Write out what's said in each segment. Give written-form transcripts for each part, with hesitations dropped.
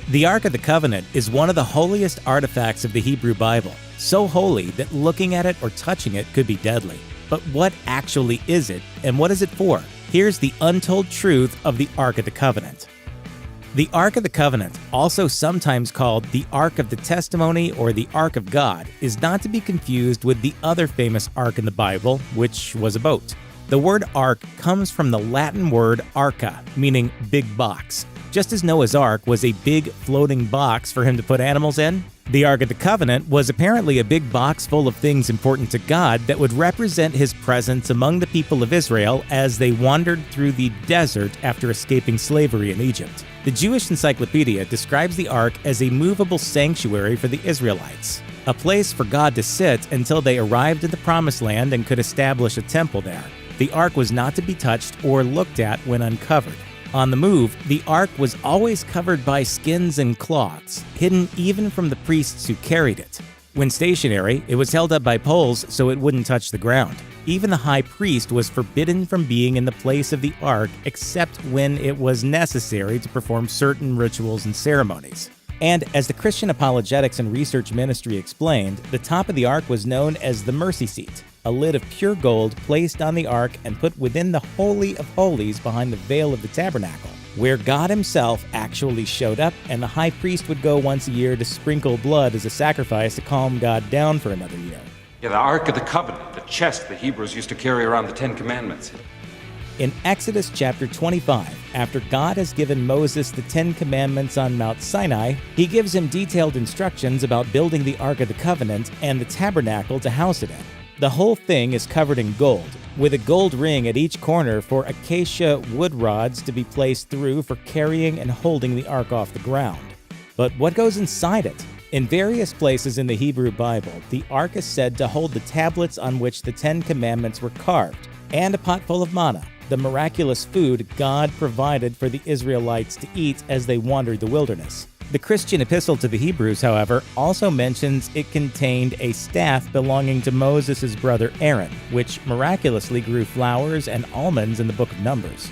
The Ark of the Covenant is one of the holiest artifacts of the Hebrew Bible, so holy that looking at it or touching it could be deadly. But what actually is it, and what is it for? Here's the untold truth of the Ark of the Covenant. The Ark of the Covenant, also sometimes called the Ark of the Testimony or the Ark of God, is not to be confused with the other famous ark in the Bible, which was a boat. The word ark comes from the Latin word arca, meaning big box. Just as Noah's Ark was a big floating box for him to put animals in, the Ark of the Covenant was apparently a big box full of things important to God that would represent His presence among the people of Israel as they wandered through the desert after escaping slavery in Egypt. The Jewish Encyclopedia describes the Ark as a movable sanctuary for the Israelites, a place for God to sit until they arrived at the Promised Land and could establish a temple there. The Ark was not to be touched or looked at when uncovered. On the move, the Ark was always covered by skins and cloths, hidden even from the priests who carried it. When stationary, it was held up by poles so it wouldn't touch the ground. Even the high priest was forbidden from being in the place of the Ark except when it was necessary to perform certain rituals and ceremonies. And as the Christian Apologetics and Research Ministry explained, the top of the Ark was known as the mercy seat, a lid of pure gold placed on the Ark and put within the Holy of Holies behind the veil of the tabernacle, where God Himself actually showed up, and the high priest would go once a year to sprinkle blood as a sacrifice to calm God down for another year. Yeah, the Ark of the Covenant, the chest the Hebrews used to carry around the Ten Commandments. In Exodus chapter 25, after God has given Moses the 10 Commandments on Mount Sinai, He gives him detailed instructions about building the Ark of the Covenant and the tabernacle to house it in. The whole thing is covered in gold, with a gold ring at each corner for acacia wood rods to be placed through for carrying and holding the Ark off the ground. But what goes inside it? In various places in the Hebrew Bible, the Ark is said to hold the tablets on which the 10 Commandments were carved, and a pot full of manna, the miraculous food God provided for the Israelites to eat as they wandered the wilderness. The Christian Epistle to the Hebrews, however, also mentions it contained a staff belonging to Moses' brother Aaron, which miraculously grew flowers and almonds in the book of Numbers.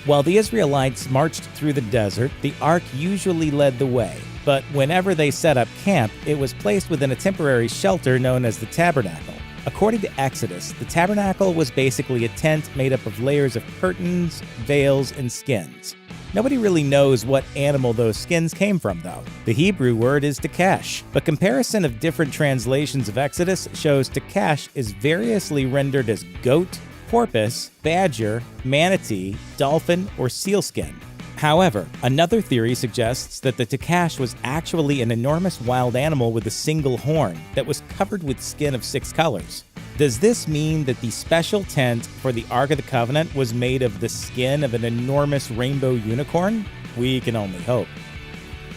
While the Israelites marched through the desert, the Ark usually led the way, but whenever they set up camp, it was placed within a temporary shelter known as the tabernacle. According to Exodus, the tabernacle was basically a tent made up of layers of curtains, veils, and skins. Nobody really knows what animal those skins came from, though. The Hebrew word is takash, but comparison of different translations of Exodus shows takash is variously rendered as goat, porpoise, badger, manatee, dolphin, or sealskin. However, another theory suggests that the takash was actually an enormous wild animal with a single horn that was covered with skin of 6 colors. Does this mean that the special tent for the Ark of the Covenant was made of the skin of an enormous rainbow unicorn? We can only hope.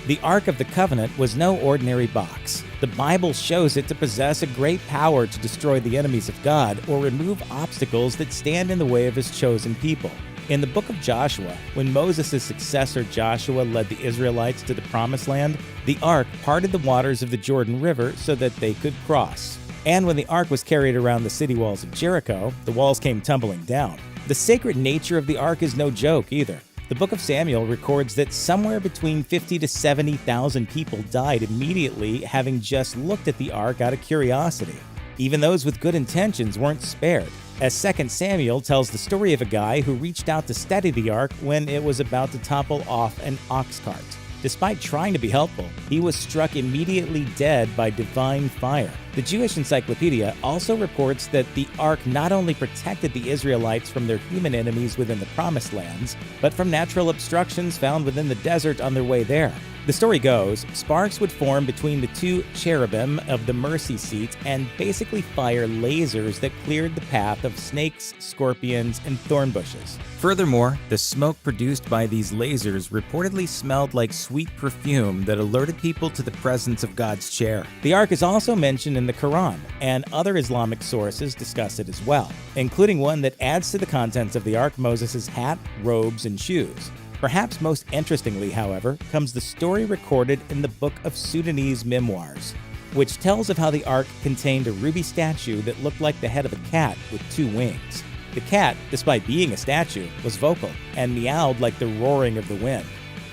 The Ark of the Covenant was no ordinary box. The Bible shows it to possess a great power to destroy the enemies of God or remove obstacles that stand in the way of His chosen people. In the book of Joshua, when Moses' successor Joshua led the Israelites to the Promised Land, the Ark parted the waters of the Jordan River so that they could cross. And when the Ark was carried around the city walls of Jericho, the walls came tumbling down. The sacred nature of the Ark is no joke either. The book of Samuel records that somewhere between 50 to 70,000 people died immediately having just looked at the Ark out of curiosity. Even those with good intentions weren't spared, as 2 Samuel tells the story of a guy who reached out to steady the Ark when it was about to topple off an ox cart. Despite trying to be helpful, he was struck immediately dead by divine fire. The Jewish Encyclopedia also reports that the Ark not only protected the Israelites from their human enemies within the Promised Lands, but from natural obstructions found within the desert on their way there. The story goes, sparks would form between the 2 cherubim of the mercy seat and basically fire lasers that cleared the path of snakes, scorpions, and thorn bushes. Furthermore, the smoke produced by these lasers reportedly smelled like sweet perfume that alerted people to the presence of God's chair. The Ark is also mentioned in the Quran, and other Islamic sources discuss it as well, including one that adds to the contents of the Ark Moses' hat, robes, and shoes. Perhaps most interestingly, however, comes the story recorded in the Book of Sudanese Memoirs, which tells of how the Ark contained a ruby statue that looked like the head of a cat with 2 wings. The cat, despite being a statue, was vocal and meowed like the roaring of the wind.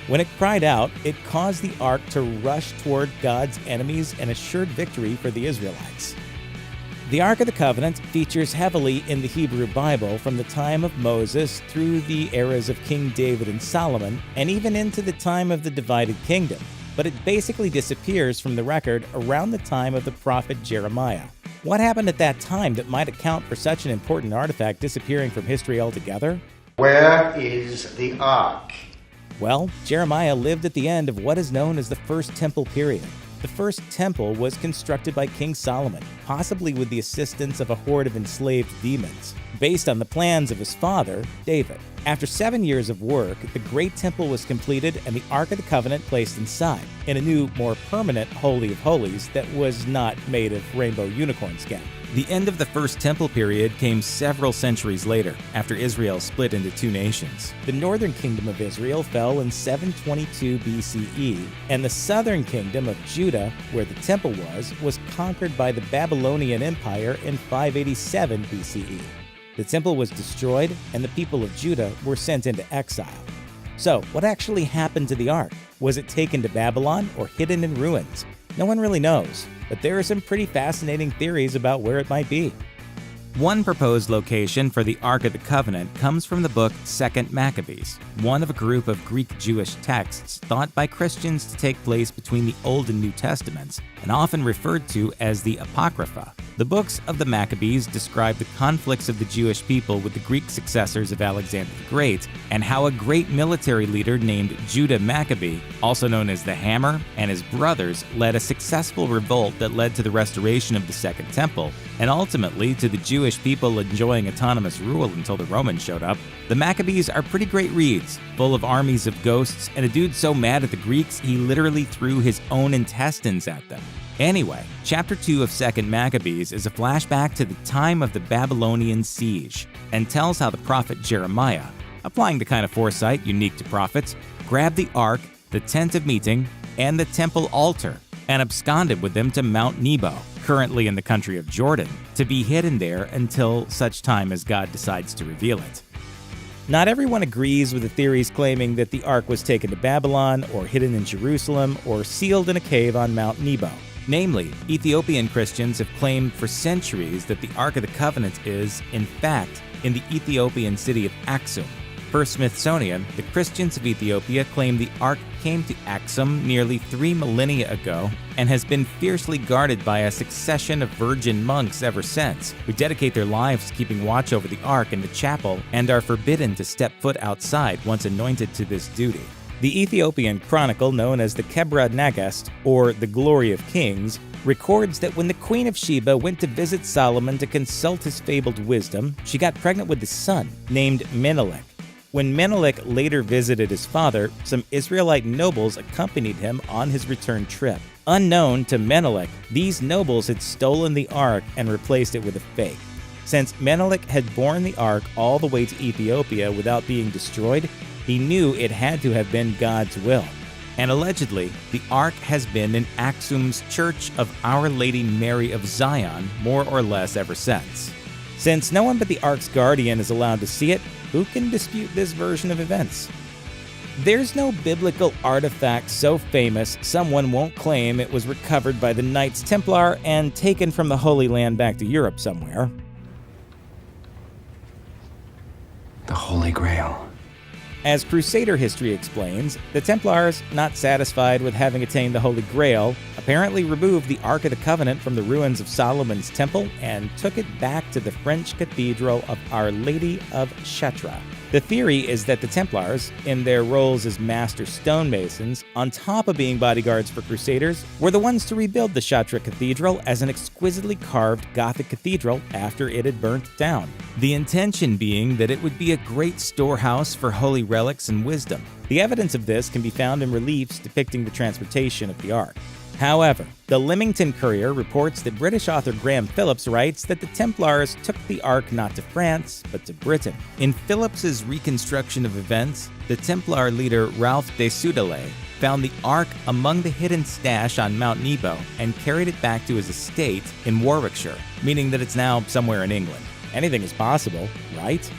When it cried out, it caused the ark to rush toward God's enemies and assured victory for the Israelites. The Ark of the Covenant features heavily in the Hebrew Bible from the time of Moses through the eras of King David and Solomon, and even into the time of the divided kingdom, but it basically disappears from the record around the time of the prophet Jeremiah. What happened at that time that might account for such an important artifact disappearing from history altogether? Where is the ark? Well, Jeremiah lived at the end of what is known as the First Temple period. The first temple was constructed by King Solomon, possibly with the assistance of a horde of enslaved demons, based on the plans of his father, David. After 7 years of work, the Great Temple was completed and the Ark of the Covenant placed inside, in a new, more permanent Holy of Holies that was not made of rainbow unicorn skin. The end of the First Temple period came several centuries later, after Israel split into two nations. The northern kingdom of Israel fell in 722 BCE, and the southern kingdom of Judah, where the temple was conquered by the Babylonian Empire in 587 BCE. The temple was destroyed, and the people of Judah were sent into exile. So, what actually happened to the ark? Was it taken to Babylon or hidden in ruins? No one really knows, but there are some pretty fascinating theories about where it might be. One proposed location for the Ark of the Covenant comes from the book 2nd Maccabees, one of a group of Greek Jewish texts thought by Christians to take place between the Old and New Testaments, and often referred to as the Apocrypha. The books of the Maccabees describe the conflicts of the Jewish people with the Greek successors of Alexander the Great, and how a great military leader named Judah Maccabee, also known as the Hammer, and his brothers led a successful revolt that led to the restoration of the Second Temple, and ultimately to the Jewish people enjoying autonomous rule until the Romans showed up. The Maccabees are pretty great reads, full of armies of ghosts, and a dude so mad at the Greeks he literally threw his own intestines at them. Anyway, chapter 2 of 2nd Maccabees is a flashback to the time of the Babylonian siege, and tells how the prophet Jeremiah, applying the kind of foresight unique to prophets, grabbed the ark, the tent of meeting, and the temple altar, and absconded with them to Mount Nebo, currently in the country of Jordan, to be hidden there until such time as God decides to reveal it. Not everyone agrees with the theories claiming that the ark was taken to Babylon, or hidden in Jerusalem, or sealed in a cave on Mount Nebo. Namely, Ethiopian Christians have claimed for centuries that the Ark of the Covenant is, in fact, in the Ethiopian city of Aksum. Per Smithsonian, the Christians of Ethiopia claim the Ark came to Aksum nearly 3 millennia ago and has been fiercely guarded by a succession of virgin monks ever since, who dedicate their lives to keeping watch over the Ark in the chapel and are forbidden to step foot outside once anointed to this duty. The Ethiopian chronicle known as the Kebra Nagast, or the Glory of Kings, records that when the Queen of Sheba went to visit Solomon to consult his fabled wisdom, she got pregnant with a son named Menelik. When Menelik later visited his father, some Israelite nobles accompanied him on his return trip. Unknown to Menelik, these nobles had stolen the ark and replaced it with a fake. Since Menelik had borne the ark all the way to Ethiopia without being destroyed, he knew it had to have been God's will. And allegedly, the ark has been in Aksum's Church of Our Lady Mary of Zion more or less ever since. Since no one but the ark's guardian is allowed to see it, who can dispute this version of events? There's no biblical artifact so famous someone won't claim it was recovered by the Knights Templar and taken from the Holy Land back to Europe somewhere. The Holy Grail. As Crusader history explains, the Templars, not satisfied with having attained the Holy Grail, apparently removed the Ark of the Covenant from the ruins of Solomon's Temple and took it back to the French Cathedral of Our Lady of Chartres. The theory is that the Templars, in their roles as master stonemasons, on top of being bodyguards for Crusaders, were the ones to rebuild the Chartres Cathedral as an exquisitely carved Gothic cathedral after it had burnt down. The intention being that it would be a great storehouse for holy relics and wisdom. The evidence of this can be found in reliefs depicting the transportation of the Ark. However, the Leamington Courier reports that British author Graham Phillips writes that the Templars took the Ark not to France, but to Britain. In Phillips's reconstruction of events, the Templar leader Ralph de Soudelay found the Ark among the hidden stash on Mount Nebo and carried it back to his estate in Warwickshire, meaning that it's now somewhere in England. Anything is possible, right?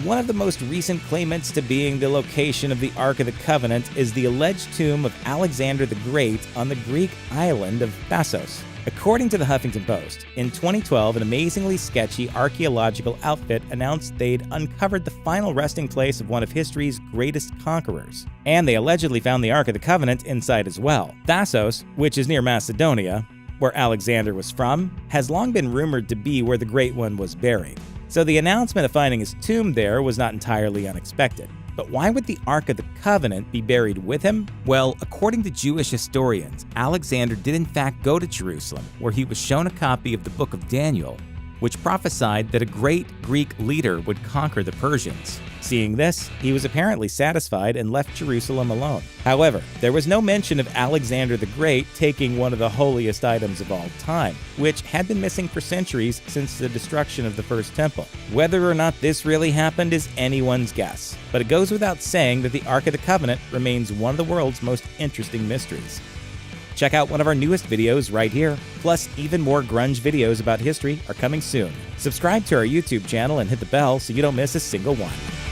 One of the most recent claimants to being the location of the Ark of the Covenant is the alleged tomb of Alexander the Great on the Greek island of Thasos. According to the Huffington Post, in 2012, an amazingly sketchy archaeological outfit announced they'd uncovered the final resting place of one of history's greatest conquerors. And they allegedly found the Ark of the Covenant inside as well. Thasos, which is near Macedonia, where Alexander was from, has long been rumored to be where the Great One was buried. So the announcement of finding his tomb there was not entirely unexpected. But why would the Ark of the Covenant be buried with him? Well, according to Jewish historians, Alexander did in fact go to Jerusalem, where he was shown a copy of the book of Daniel, which prophesied that a great Greek leader would conquer the Persians. Seeing this, he was apparently satisfied and left Jerusalem alone. However, there was no mention of Alexander the Great taking one of the holiest items of all time, which had been missing for centuries since the destruction of the First Temple. Whether or not this really happened is anyone's guess, but it goes without saying that the Ark of the Covenant remains one of the world's most interesting mysteries. Check out one of our newest videos right here. Plus, even more grunge videos about history are coming soon. Subscribe to our YouTube channel and hit the bell so you don't miss a single one.